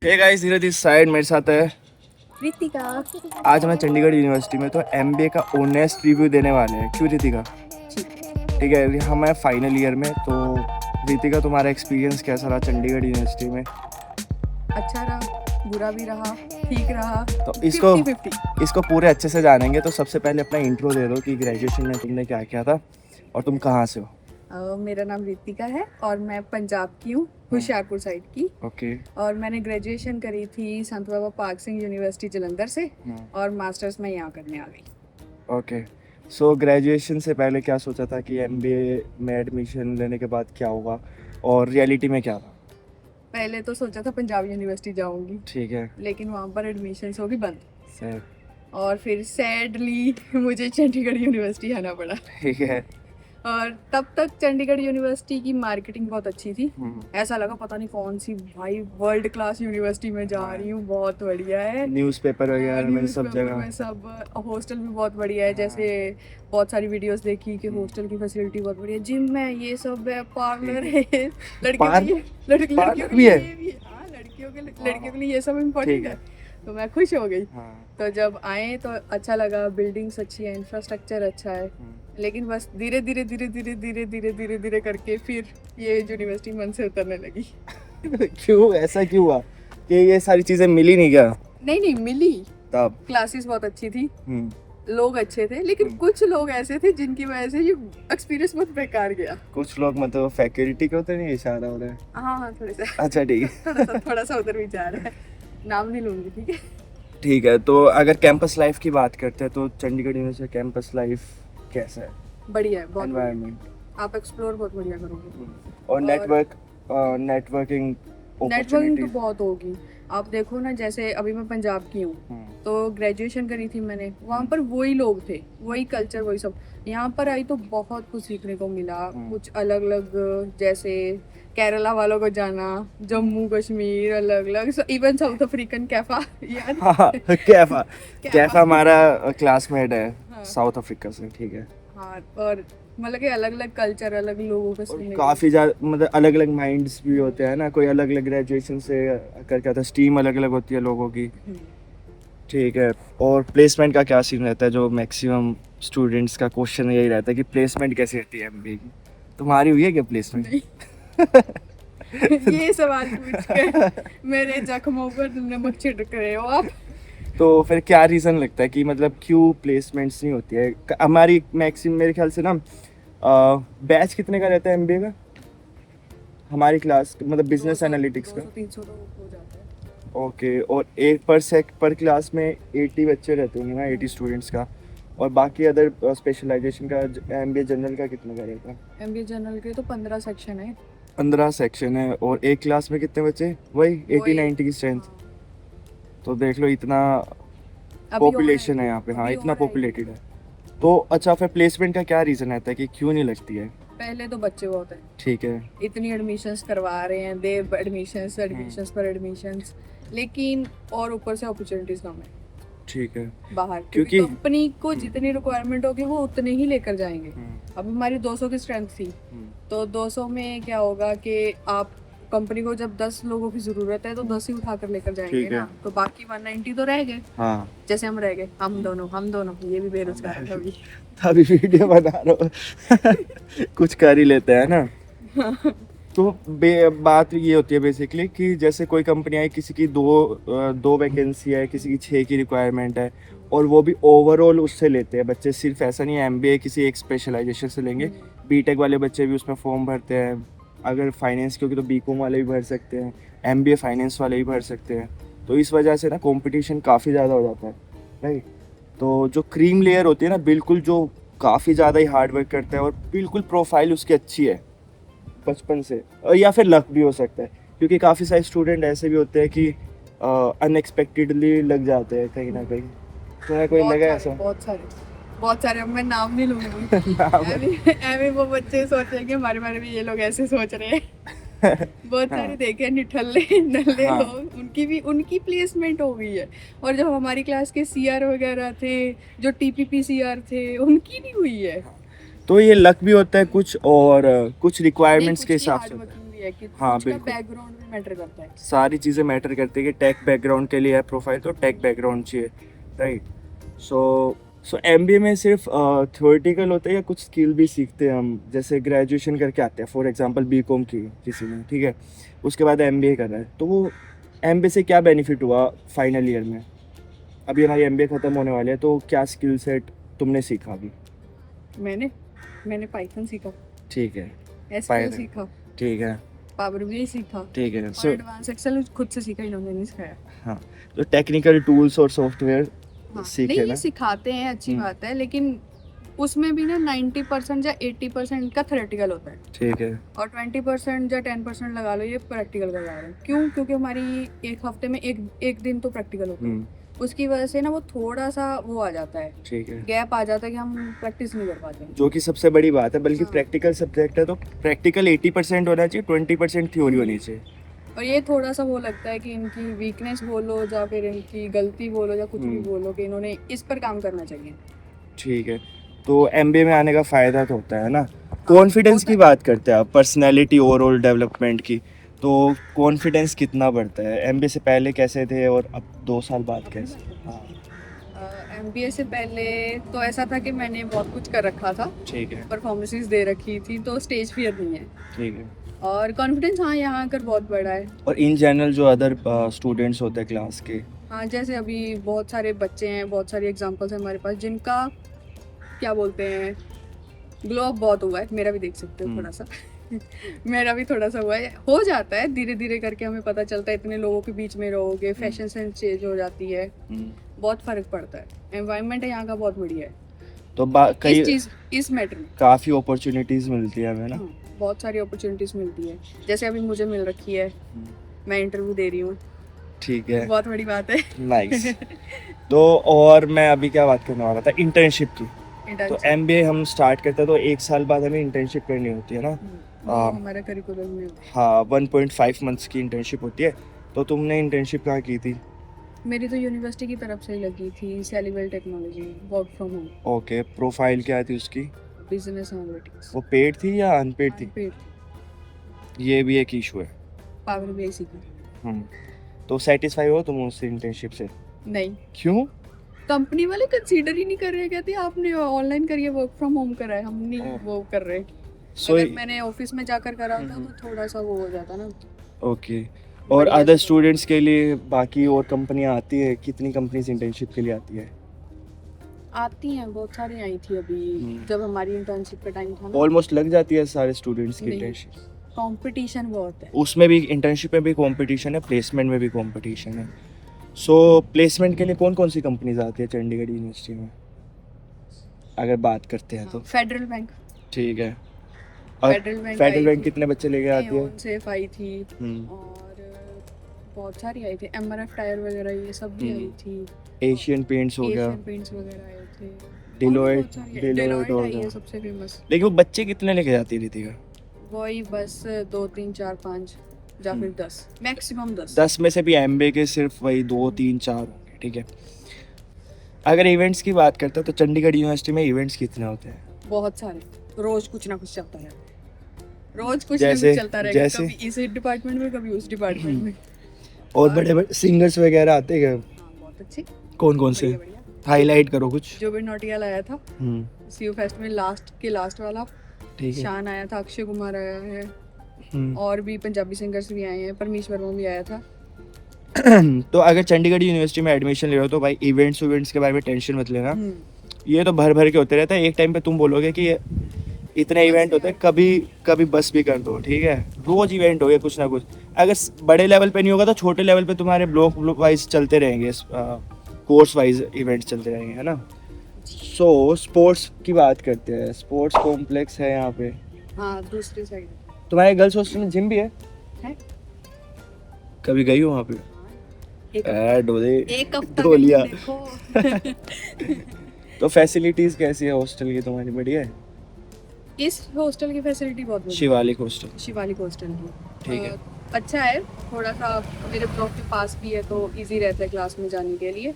Hey guys, धीरे this side मेरे साथ है रितिका। आज मैं चंडीगढ़ यूनिवर्सिटी में तो एमबीए का ऑनेस्ट रिव्यू देने वाले हैं। क्यों रितिका? ठीक है, हम हैं फाइनल ईयर में। तो रितिका, तुम्हारा एक्सपीरियंस कैसा रहा चंडीगढ़ यूनिवर्सिटी में? अच्छा रहा, बुरा भी रहा, ठीक रहा। तो इसको 50-50। इसको पूरे अच्छे से जानेंगे। तो सबसे पहले अपना इंट्रो दे दो कि ग्रेजुएशन में तुमने क्या किया था और तुम कहाँ से हो। मेरा नाम रितिका है और मैं पंजाब की हूँ, होशियारपुर साइड की। ओके। और मैंने ग्रेजुएशन करी थी संत बाबा पाक सिंह यूनिवर्सिटी जलंधर से और मास्टर्स मैं यहाँ करने आ गई। ओके, सो ग्रेजुएशन से पहले क्या सोचा था कि एमबीए में एडमिशन लेने के बाद क्या होगा और रियलिटी में क्या था? पहले तो सोचा था पंजाब यूनिवर्सिटी जाऊंगी, ठीक है। लेकिन वहाँ पर एडमिशन होगी बंद। सर। और फिर सैडली मुझे चंडीगढ़ यूनिवर्सिटी आना पड़ा। ठीक है। और तब तक चंडीगढ़ यूनिवर्सिटी की मार्केटिंग बहुत अच्छी थी। ऐसा लगा पता नहीं कौन सी भाई वर्ल्ड क्लास यूनिवर्सिटी में जा रही हूँ, बहुत बढ़िया है। न्यूज़पेपर वगैरह में सब न्यूज़पेपर जगह। में सब, हॉस्टल भी बहुत बढ़िया है। जैसे बहुत सारी वीडियोस देखी कि हॉस्टल की फैसिलिटी बहुत बढ़िया, जिम है, ये सब है, पार्लर है, लड़कियों के भी है। लिए, हाँ, लड़कियों के लिए ये सब इम्पोर्टेंट है। तो मैं खुश हो गई। तो जब आए तो अच्छा लगा, बिल्डिंग्स अच्छी है, इंफ्रास्ट्रक्चर अच्छा है। लेकिन बस धीरे धीरे करके फिर ये यूनिवर्सिटी मन से उतरने लगी। क्यों, ऐसा क्यों हुआ कि ये सारी चीजें मिली नहीं क्या? नहीं मिली। तब क्लासेस बहुत अच्छी थी, लोग अच्छे थे, लेकिन कुछ लोग ऐसे थे जिनकी वजह से ये एक्सपीरियंस बहुत बेकार गया। कुछ लोग मतलब फैकल्टी को तो नहीं इशारा हो रहा है? हाँ थोड़ा सा। अच्छा ठीक है। थोड़ा सा उधर विचार है, नाम नहीं लूंगी। ठीक है। ठीक है, तो अगर कैंपस लाइफ की बात करते हैं तो चंडीगढ़ यूनिवर्सिटी कैंपस लाइफ कैसा है? बढ़िया है, बहुत एनवायरनमेंट। आप एक्सप्लोर बहुत बढ़िया करोगे। और नेटवर्किंग तो बहुत होगी। आप देखो ना, जैसे अभी मैं पंजाब की हूँ, तो ग्रेजुएशन करी थी मैंने, वहाँ पर वही लोग थे, वही कल्चर, वही सब। यहाँ पर आई तो बहुत कुछ सीखने को मिला, कुछ अलग अलग। जैसे केरला वालों को जाना, जम्मू कश्मीर अलग अलग, इवन साउथ अफ्रीकन कैफा यार। कैफा हमारा क्लासमेट है साउथ अफ्रीका से। ठीक है। हाँ, और मतलब कि अलग अलग कल्चर, अलग लोगों को सुनने काफ़ी ज़्यादा, मतलब अलग अलग माइंड्स भी होते हैं ना, कोई अलग अलग ग्रेजुएशन से करके आता है, स्ट्रीम अलग अलग होती है लोगों की। ठीक है। और प्लेसमेंट का क्या सीन रहता है? जो मैक्सिमम स्टूडेंट्स का क्वेश्चन यही रहता है कि प्लेसमेंट कैसी रहती है एमबीए की। तुम्हारी हुई है क्या प्लेसमेंट? ये सवाल पूछ के मेरे जख्मों पर नमक छिड़क रहे हो आप। तो फिर क्या रीज़न लगता है कि मतलब क्यों प्लेसमेंट्स नहीं होती है हमारी मैक्सिमम? मेरे ख्याल से ना बैच कितने का रहता है एमबीए का हमारी क्लास, मतलब बिजनेस एनालिटिक्स का? 300 तो हो जाता है। ओके। और एक पर क्लास में 80 बच्चे रहते होंगे ना, 80 स्टूडेंट्स का। और बाकी अदर स्पेशलाइजेशन का एमबीए जनरल का कितने का रहता है? एमबीए जनरल के तो 15 सेक्शन है। 15 सेक्शन है और एक क्लास में कितने बच्चे? वही 80-90 की स्ट्रेंथ। तो देख लो, इतना पॉपुलेशन है यहाँ पे। हाँ, इतना पॉपुलेटेड है। तो अच्छा, फिर प्लेसमेंट का क्या रीज़न रहता है कि क्यों नहीं लगती है? पहले तो बच्चे बहुत हैं, ठीक है। इतनी एडमिशंस करवा रहे हैं, दे एडमिशंस पर एडमिशंस, लेकिन और ऊपर से अपॉर्चुनिटीज कम है। ठीक है। बाहर क्योंकि कंपनी को जितनी रिक्वायरमेंट होगी वो उतने ही लेकर जाएंगे। अब हमारी 200 की स्ट्रेंथ थी, तो 200 में क्या होगा कि आप कंपनी को जब 10 लोगों की जरूरत है तो 10 ही उठाकर लेकर जाएंगे ना, तो बाकी 190 तो रह गए। हाँ, जैसे हम रह गए, हम दोनों ये भी बेरोजगार है अभी। अभी वीडियो बना रहा हूँ। कुछ कर ही लेते हैं ना। तो बात ये होती है बेसिकली कि जैसे कोई कंपनी आई, किसी की दो वैकेंसी है, किसी की 6 की रिक्वायरमेंट है, और वो भी ओवरऑल उससे लेते हैं बच्चे। सिर्फ ऐसा नहीं है एमबीए किसी एक स्पेशलाइजेशन से लेंगे, बीटेक वाले बच्चे भी उसमें फॉर्म भरते हैं। अगर फाइनेंस क्योंकि तो बीकॉम वाले भी भर सकते हैं, एमबीए फाइनेंस वाले भी भर सकते हैं। तो इस वजह से ना कंपटीशन काफ़ी ज़्यादा हो जाता है, राइट। तो जो क्रीम लेयर होती है ना, बिल्कुल जो काफ़ी ज़्यादा ही हार्ड वर्क करता है और बिल्कुल प्रोफाइल उसकी अच्छी है बचपन से, और या फिर लक भी हो सकता है, क्योंकि काफ़ी सारे स्टूडेंट ऐसे भी होते हैं कि अनएक्सपेक्टेडली लग जाते हैं कहीं ना कहीं। तो कोई लगा ऐसा? बहुत सारे, अब मैं नाम नहीं लूंगी। ऐਵੇਂ वो बच्चे सोचेंगे हमारे बारे में ये लोग ऐसे सोच रहे हैं। बहुत सारे देखे निठल्ले नल्ले लोग, उनकी प्लेसमेंट हो गई है। और जो हमारी क्लास के सीआर वगैरह थे, जो टीपीपी सीआर थे, उनकी नहीं हुई है। तो ये लक भी होता है कुछ, और कुछ रिक्वायरमेंट्स के हिसाब से। है कि हाँ, उसका बिल्कुल। बैकग्राउंड भी मैटर करता है। सारी चीज़ें मैटर करती है कि टेक बैकग्राउंड के लिए है प्रोफाइल तो टेक बैकग्राउंड चाहिए, राइट। सो एमबीए में सिर्फ थ्योरेटिकल होता है या कुछ स्किल भी सीखते हैं हम? जैसे ग्रेजुएशन करके आते हैं, फॉर एग्जांपल बीकॉम की किसी ने, ठीक है, उसके बाद एमबीए कर रहा है, तो वो एमबीए से क्या बेनिफिट हुआ फाइनल ईयर में? अभी हमारी एमबीए ख़त्म होने वाली है, तो क्या स्किल सेट तुमने सीखा अभी? मैंने पाइथन सीखा, ठीक है, एसक्यूएल Python। सीखा, ठीक है, पावर बीआई सीखा, ठीक है। और सो एडवांस एक्सेल खुद से सीखा, इन्होंने नहीं सिखाया। हाँ, तो टेक्निकल टूल्स और सॉफ्टवेयर हाँ, सीखे नहीं ना? ये सिखाते हैं, अच्छी हम्म। बात है, लेकिन उसमें भी ना 90% या 80% का थ्योरेटिकल होता है, ठीक है। और 20% या 10% लगा लो ये प्रैक्टिकल करवा रहे हैं। क्यों? क्योंकि हमारी एक हफ्ते में एक दिन तो प्रैक्टिकल होता है, उसकी वजह से ना वो थोड़ा सा वो आ जाता है, ठीक है, गैप आ जाता है कि हम प्रैक्टिस नहीं कर पाते हैं। जो कि सबसे बड़ी बात है, बल्कि हाँ। प्रैक्टिकल सब्जेक्ट है तो प्रैक्टिकल 80% होना चाहिए, 20% थ्योरी होनी चाहिए। और ये थोड़ा सा वो लगता है कि इनकी वीकनेस बोलो या फिर इनकी गलती बोलो या कुछ भी बोलो, कि इन्होंने इस पर काम करना चाहिए। ठीक है, तो एमबीए में आने का फ़ायदा तो होता है ना। कॉन्फिडेंस की बात करते हैं आप, पर्सनैलिटी ओवरऑल डेवलपमेंट की, तो कॉन्फिडेंस कितना बढ़ता है? एमबीए से पहले कैसे थे और अब 2 साल बाद कैसे? हाँ, एमबीए से पहले तो ऐसा था कि मैंने बहुत कुछ कर रखा था, ठीक है, परफॉर्मेंसेस दे रखी थी, तो स्टेज फियर नहीं है। ठीक है। और कॉन्फिडेंस हाँ यहाँ आकर बहुत बड़ा है। और इन जनरल जो अदर स्टूडेंट्स होते हैं क्लास के, हाँ, जैसे अभी बहुत सारे बच्चे हैं, बहुत सारे एग्जांपल्स हैं हमारे पास, जिनका क्या बोलते हैं, ग्लो अप बहुत हुआ है। मेरा भी देख सकते हो थोड़ा सा मेरा भी थोड़ा सा हुआ है, हो जाता है धीरे धीरे करके, हमें पता चलता है इतने लोगों के बीच में रहोगे, फैशन सेंस चेंज हो जाती है, बहुत फर्क पड़ता है। एनवायरनमेंट है यहाँ का बहुत बढ़िया है, तो इस कई चीज इस मैटर में काफ़ी अपॉर्चुनिटीज़ मिलती है हमें ना। हाँ, बहुत सारी अपॉर्चुनिटीज मिलती है, जैसे अभी मुझे मिल रखी है, मैं इंटरव्यू दे रही हूँ, ठीक है, बहुत बड़ी बात है। नाइस। तो और मैं अभी क्या बात करने वाला था, इंटर्नशिप की। तो Internship, एमबीए हम स्टार्ट करते हैं तो 1 साल बाद हमें इंटर्नशिप करनी होती है ना। वो हमारा करिकुलम में होता है। हाँ, 1.5 मंथ्स की इंटर्नशिप होती है। तो तुमने इंटर्नशिप कहाँ की थी? मेरी तो यूनिवर्सिटी की तरफ से ही लगी थी, सैलिवेल technology, work from home, okay, profile क्या थी उसकी? बिजनेस एनालिटिक्स, वो पेड थी या अनपेड थी? पेड, ये भी एक इशू है। पावर बीआई सीखी। तो सेटिस्फाई हो तुम उस इंटर्नशिप से? नहीं, क्यों? कंपनी वाले कंसीडर ही नहीं कर रहे, कहते आपने ऑनलाइन करिए, वर्क फ्रॉम होम करा है, हम नहीं वो कर रहे। सो अगर मैंने ऑफिस में जाकर करा होता तो थोड़ा सा वो हो जाता ना। ओके, और बढ़िया अदर से स्टूडेंट्स के लिए बाकी और कंपनियां आती है? कितनी कंपनीज इंटर्नशिप के लिए आती है? आती हैं, बहुत सारी आई थी अभी जब हमारी इंटर्नशिप का टाइम था ना। ऑलमोस्ट लग जाती है सारे स्टूडेंट्स की नहीं। इंटर्नशिप? कंपटीशन बहुत है। उसमें भी, इंटर्नशिप में भी कंपटीशन है, प्लेसमेंट में भी कंपटीशन है। सो प्लेसमेंट के लिए कौन कौन सी कंपनीज आती है चंडीगढ़ यूनिवर्सिटी में, अगर बात करते हैं तो? फेडरल बैंक, ठीक है। और फेडरल बैंक कितने बच्चे लेके आती है? सेफ आई थी, और बहुत सारी आई थी, एमआरएफ टायर वगैरह ये सब भी आई थी, एशियन पेंट्स हो गया, एशियन पेंट्स वगैरह आए थे, डिलोइट डेलोइट हो आई है गया। सबसे फेमस। लेकिन वो बच्चे कितने लेके जाती है रितिका? वही बस 2 3 4 5 या फिर 10, मैक्सिमम 10। 10 में से भी एमबीए के सिर्फ वही 2 3 4 होंगे, ठीक है। अगर इवेंट्स की बात करते हैं तो चंडीगढ़ यूनिवर्सिटी में इवेंट्स कितने होते हैं? बहुत सारे, रोज कुछ ना कुछ चलता है, रोज कुछ ना जैसे- कुछ चलता रहेगा, जैसे- कभी इस डिपार्टमेंट में कभी उस डिपार्टमेंट में। और बड़े बड़े सिंगर्स वगैरह आते हैं क्या? हाँ, बहुत अच्छे, कौन कौन से? बढ़िया बढ़िया। हाईलाइट करो कुछ। जुबिन नौटियाल आया था सीयू फेस्ट में, लास्ट वाला। ठीक है। शान आया था, अक्षय कुमार आया है, हम्म। और भी पंजाबी सिंगर्स भी आए हैं, परमेश वर्मा भी आया था। तो अगर चंडीगढ़ यूनिवर्सिटी में एडमिशन ले रहे हो तो भाई इवेंट्स के बारे में टेंशन मत लेना, ये तो भर भर के होते रहता है। एक टाइम पे तुम बोलोगे कि ये इतने इवेंट होते हैं, कभी बस भी कर दो, ठीक है। रोज इवेंट हो गए कुछ ना कुछ। अगर बड़े लेवल पे नहीं होगा तो छोटे लेवल पे तुम्हारे ब्लॉक वाइज चलते रहेंगे, कोर्स वाइज इवेंट्स चलते रहेंगे, है ना। सो स्पोर्ट्स की बात करते हैं, स्पोर्ट्स कॉम्प्लेक्स है यहाँ पे। हाँ, दूसरी साइड तुम्हारे गर्ल्स हॉस्टल में जिम भी है? है। कभी गई हो वहाँ पे? एक हफ्ता धो लिया। देखो। तो फैसिलिटीज कैसी है हॉस्टल की तुम्हारी? बढ़िया है? इस हॉस्टल की फैसिलिटी बहुत बढ़िया शिवालिक हॉस्टल, है, शिवालिक हॉस्टल की। ठीक है। अच्छा है, थोड़ा सा मेरे ब्लॉक के पास भी है तो इजी रहता है क्लास में जाने के लिए,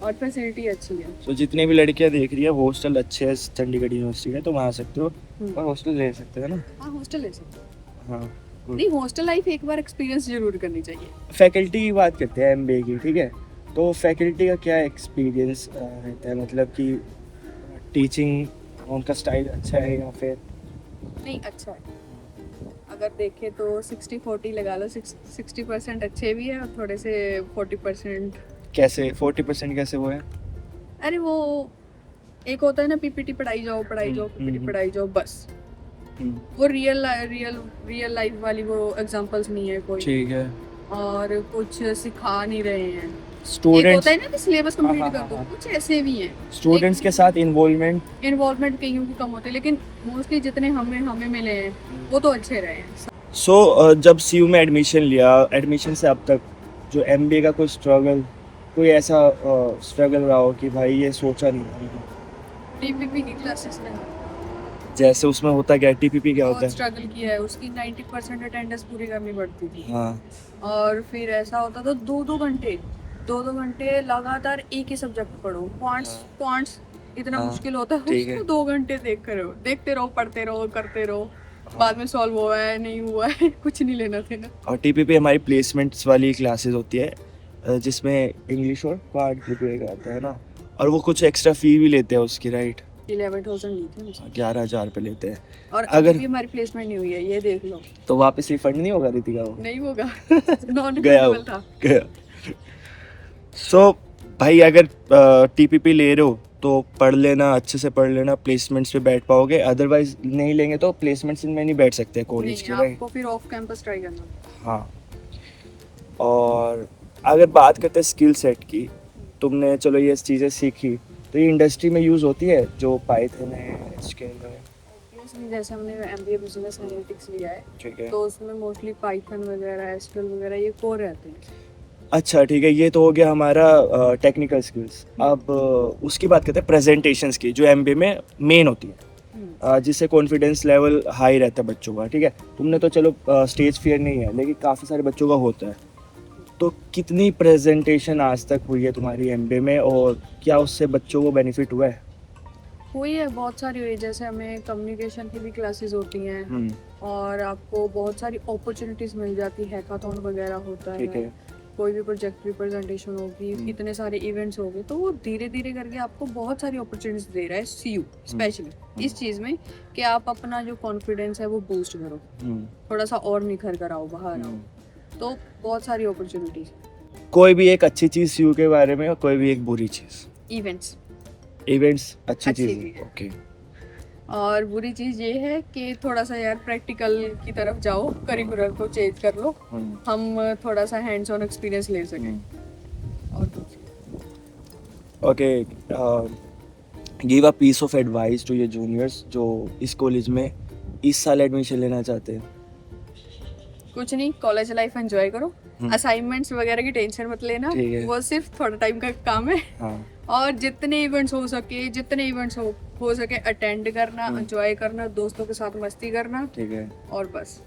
और फैसिलिटी अच्छी है। तो जितनी भी लड़कियां देख रही है, हॉस्टल अच्छे है चंडीगढ़ यूनिवर्सिटी में, तो वहाँ आ सकते हो और हॉस्टल ले सकते हो ना। हाँ, हॉस्टल ले सकते हो। हाँ, नहीं, हॉस्टल लाइफ एक बार एक्सपीरियंस जरूर करनी चाहिए। फैकल्टी की बात करते हैं एमबीए की, ठीक है, तो फैकल्टी का क्या एक्सपीरियंस रहता है, मतलब कि टीचिंग उनका स्टाइल अच्छा है या फिर? नहीं, अच्छा है। अगर देखें तो 60-40 लगा लो, 60% अच्छे भी है और थोड़े से 40%। कैसे 40% कैसे वो है? अरे वो एक होता है ना, पीपीटी पढ़ाई जाओ पीपीटी पढ़ाई जाओ बस। वो रियल लाइफ वाली वो एग्जांपल्स नहीं है कोई, ठीक है। और कुछ सिखा नहीं रहे हैं। एक स्टूडेंट्स, होता है ना कि सिलेबस कंप्लीट हाँ, कर हाँ, दो, हाँ। कुछ ऐसे भी हैं। स्टूडेंट्स के साथ इन्वॉल्वमेंट इन्वॉल्वमेंट कईयों की कम होती है, लेकिन मोस्टली जितने हमें मिले हैं वो तो अच्छे रहे हैं। सो जब सीयू में एडमिशन लिया, एडमिशन से अब तक जो एमबीए का कोई स्ट्रगल, कोई ऐसा स्ट्रगल रहा हो कि भाई ये सोचा नहीं था? टीपीपी की क्लासेस में जैसे उसमें होता क्या, टीपीपी क्या होता बहुत है? स्ट्रगल किया है, उसकी 90% अटेंडेंस पूरी करनी पड़ती थी। हाँ, और फिर ऐसा होता था 2-2 घंटे लगातार एक ही सब्जेक्ट पढ़ो। क्वांट्स इतना हाँ, मुश्किल होता है, ठीक है। उसको 2 घंटे देखते रहो, पढ़ते रहो, करते रहो, बाद में सॉल्व हुआ है नहीं हुआ है कुछ नहीं लेना देना। और टीपीपी हमारी प्लेसमेंट्स वाली क्लासेस होती है जिसमें इंग्लिश और कार्ड प्रिपेयर कराता है ना, और वो कुछ एक्स्ट्रा फी भी लेते हैं उसकी, राइट? 11,000 ली थी मुझे। 11,000 रुपये लेते हैं। और अगर- अगर भी हमारी प्लेसमेंट नहीं हुई है, ये देख लो। तो वापस रिफंड नहीं होगा रितिका वो? नहीं होगा, नॉन गया वो, रिफंडेबल था। गया। सो भाई अगर टीपीपी ले रहे हो तो पढ़ लेना, अच्छे से पढ़ लेना, प्लेसमेंट्स पे बैठ पाओगे, अदरवाइज नहीं लेंगे तो प्लेसमेंट्स में नहीं बैठ सकते कॉलेज के, नहीं, राइट? आपको फिर ऑफ कैंपस ट्राई करना। हाँ। और अगर बात करते हैं स्किल सेट की, तुमने चलो ये चीज़ें सीखी, तो ये इंडस्ट्री में यूज़ होती है जो पाइथन है, एचटीएमएल है, Obviously, जैसे हमने एमबीए बिजनेस एनालिटिक्स लिया है, ठीक है? तो उसमें मोस्टली पाइथन वगैरह, एसक्यूएल वगैरह ये कोर रहते हैं। अच्छा, ठीक है, ये तो हो गया हमारा टेक्निकल स्किल्स। अब उसकी बात करते हैं प्रेजेंटेशंस की, जो एमबीए में मेन होती है, जिससे कॉन्फिडेंस लेवल हाई रहता है बच्चों का, ठीक है? तुमने तो चलो स्टेज फियर नहीं है, लेकिन काफ़ी सारे बच्चों का होता है, तो कितनी प्रेजेंटेशन आज तक हुई है तुम्हारी एमबीए में, और क्या उससे बच्चों को बेनिफिट हुआ है? हुई है, बहुत सारी हुई है। जैसे हमें कम्युनिकेशन की भी क्लासेस होती हैं, और आपको बहुत सारी अपॉर्चुनिटीज मिल जाती है, हैकाथॉन वगैरह होता ठीक है, है। कोई भी प्रोजेक्ट रिप्रेजेंटेशन होगी, इतने सारे इवेंट्स होंगे, तो वो धीरे धीरे करके आपको बहुत सारी अपॉर्चुनिटीज दे रहा है सीयू स्पेशली इस चीज़ में, कि आप अपना जो कॉन्फिडेंस है वो बूस्ट करो, थोड़ा सा और निखर कर आओ, बाहर आओ, तो बहुत सारी अपॉर्चुनिटीज। कोई भी एक अच्छी चीज़ सीयू के बारे में और कोई भी एक बुरी चीज़? इवेंट्स। इवेंट्स अच्छी अच्छी चीज़ चीज़ है, है। ओके। और बुरी चीज़ ये है कि थोड़ा सा यार प्रैक्टिकल की तरफ जाओ, करिकुलर को चेंज कर लो, हम थोड़ा सा हैंड्स ऑन एक्सपीरियंस ले सकें। और कुछ okay, give a piece of advice to your juniors जो इस कॉलेज में इस साल एडमिशन लेना चाहते हैं। कुछ नहीं, कॉलेज लाइफ एंजॉय करो, असाइनमेंट्स वगैरह की टेंशन मत लेना, ठीक है। वो सिर्फ थोड़ा टाइम का काम है। हाँ, और जितने इवेंट्स हो सके अटेंड करना, एंजॉय करना, दोस्तों के साथ मस्ती करना, ठीक है। और बस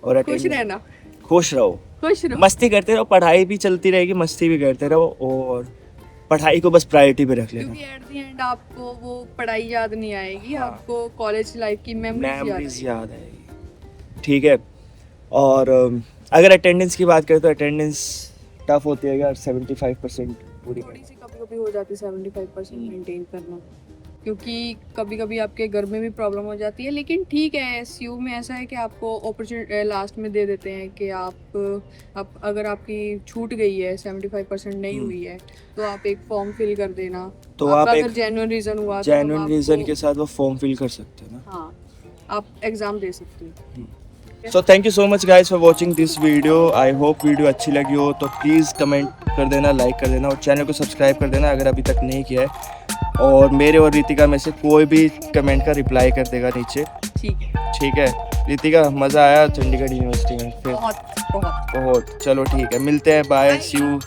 और खुश attend- रहना, खुश रहो, खुश रहो। मस्ती करते रहो, पढ़ाई भी चलती रहेगी, मस्ती भी करते रहो, और पढ़ाई को बस प्रायोरिटी पे रख लेना। क्योंकि एट द एंड आपको वो पढ़ाई याद नहीं आएगी, हाँ। आपको कॉलेज लाइफ की मेमोरीज मेमोरीज याद याद आएगी, ठीक है? और अगर अटेंडेंस की बात करें तो अटेंडेंस टफ होती है यार, 75% पूरी। थोड़ी सी कभी हो जाती है 75% मेंटेन करना, क्योंकि कभी कभी आपके घर में भी प्रॉब्लम हो जाती है, लेकिन ठीक है, सीयू में ऐसा है कि आपको अपॉर्चुनिटी लास्ट में दे देते हैं कि आप अगर आपकी छूट गई है, 75% नहीं हुई है, तो आप एक फॉर्म फिल कर देना, तो आपका आप अगर एक जेन्युइन रीजन हुआ तो जेन्युइन हम रीजन आपको- के साथ वो फॉर्म फिल कर सकते हैं ना। हाँ, आप एग्जाम दे सकते हो। So thank you so much guys for watching this video. I hope video अच्छी लगी हो तो प्लीज़ कमेंट कर देना, लाइक कर देना, और चैनल को सब्सक्राइब कर देना अगर अभी तक नहीं किया है, और मेरे और रितिका में से कोई भी कमेंट का रिप्लाई कर देगा नीचे, ठीक है, ठीक है? रितिका, मज़ा आया चंडीगढ़ यूनिवर्सिटी में फिर? बहुत बहुत। बहुत। चलो ठीक है, मिलते हैं, बाय, सी यू।